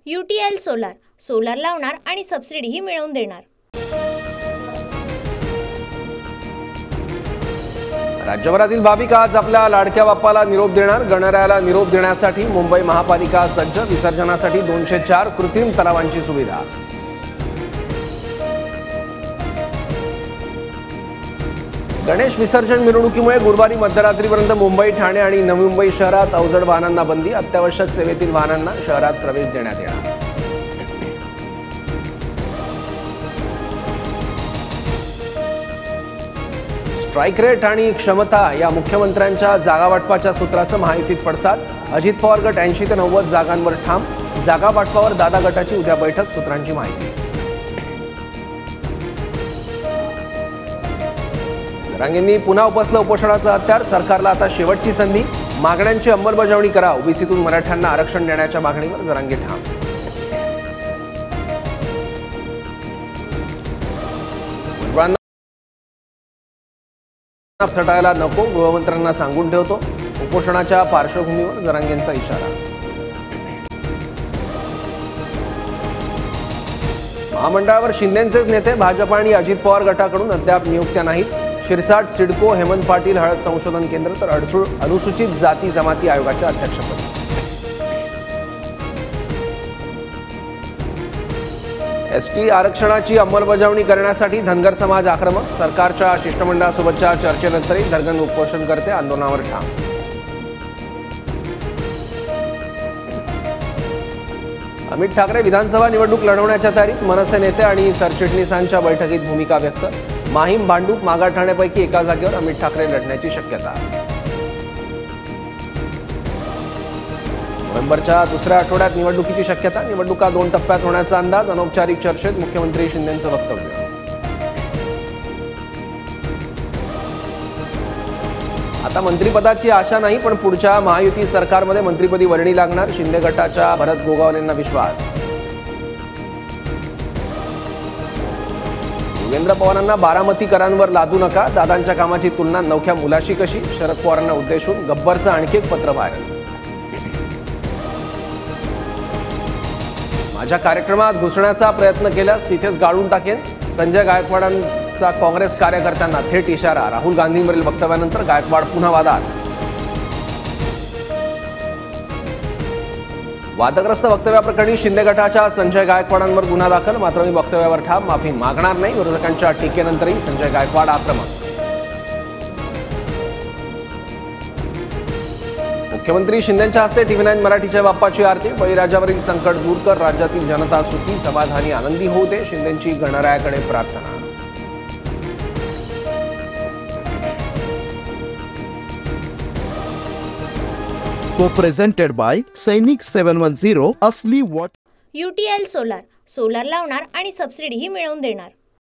UTL solar, solar लावणार आणि सबसिडीही मिळवून देणार। राज्यभरातील भाविक आज आपल्या लाडक्या बाप्पाला निरोप देणार। गणरायाला निरोप देण्यासाठी मुंबई महापालिका सज्ज। विसर्जनासाठी 204 कृत्रिम तलावांची सुविधा। गणेश विसर्जन मिरवणुकीमुळे गुरुवारी मध्यरात्रीपर्यंत मुंबई, ठाणे आणि नवी मुंबई शहरात अवजड वाहनांना बंदी। अत्यावश्यक सेवेतील वाहनांना शहरात प्रवेश देण्यात येणार। स्ट्राईक रेट आणि क्षमता या मुख्यमंत्र्यांच्या जागावाटपाच्या सूत्राचं महायुतीत पडसाद। अजित पवार गट 80 ते 90 जागांवर ठाम। जागावाटपावर दादा गटाची उद्या बैठक, सूत्रांची माहिती। जरांगेंनी पुन्हा उपसलं उपोषणाचं हत्यार। सरकारला आता शेवटची संधी। मागण्यांची अंमलबजावणी करा। ओबीसीतून मराठ्यांना आरक्षण देण्याच्या मागणीवर जरांगे ठाम। सटायला नको, गृहमंत्र्यांना सांगून ठेवतो। उपोषणाच्या पार्श्वभूमीवर जरांगेंचा इशारा। महामंडळावर शिंदेंचेच नेते। भाजप आणि अजित पवार गटाकडून अद्याप नियुक्त्या नाहीत। शिरसाट, सिडको, हेमंत पाटील हळद संशोधन केंद्र तर अनुसूचित जाती जमाती आयोगाच्या अध्यक्षपदी। एसटी आरक्षणाची अंमलबजावणी करण्यासाठी धनगर समाज आक्रमक। सरकारच्या शिष्टमंडळासोबतच्या चर्चेनंतरही धनगर उपोषणकर्ते आंदोलनावर ठाम। अमित ठाकरे विधानसभा निवडणूक लढवण्याच्या तयारीत। मनसे नेते आणि सरचिटणीसांच्या बैठकीत भूमिका व्यक्त। माहीम, भांडूप, मागाठाण्यापैकी एका जागेवर अमित ठाकरे लढण्याची शक्यता। नोव्हेंबरच्या दुसऱ्या आठवड्यात निवडणुकीची शक्यता। निवडणुका 2 टप्प्यात होण्याचा अंदाज। अनौपचारिक चर्चेत मुख्यमंत्री शिंदेंचं वक्तव्य। आता मंत्रिपदाची आशा नाही, पण पुढच्या महायुती सरकारमध्ये मंत्रिपदी वर्णी लागणार। शिंदे गटाच्या भरत गोगावलेंना विश्वास। योगेंद्र पवारांना बारामतीकरांवर लादू नका। दादांच्या कामाची तुलना नवख्या मुलाशी कशी? शरद पवारांना उद्देशून गब्बरचं आणखी एक पत्र व्हायरल। माझ्या कार्यक्रमात घुसण्याचा प्रयत्न केल्यास तिथेच गाळून टाकेन। संजय गायकवाडांचा काँग्रेस कार्यकर्त्यांना थेट इशारा। राहुल गांधींवरील वक्तव्यानंतर गायकवाड पुन्हा वादात। वादग्रस्त वक्तव्याप्रकरणी शिंदे गटाच्या संजय गायकवाडांवर गुन्हा दाखल। मात्र मी वक्तव्यावर ठाम, माफी मागणार नाही। विरोधकांच्या टीकेनंतरही संजय गायकवाड आक्रमक। मुख्यमंत्री शिंदेंच्या हस्ते TV9 मराठीच्या बाप्पाची आरती। बळीराजावरील संकट दूर कर। राज्यातील जनता सुखी, समाधानी, आनंदी होऊ दे। शिंदेंची गणरायाकडे प्रार्थना। Co-presented by सैनिक 710 असली वॉट। UTL सोलार, सोलार लावणार आणि सबसिडीही मिळवून देणार।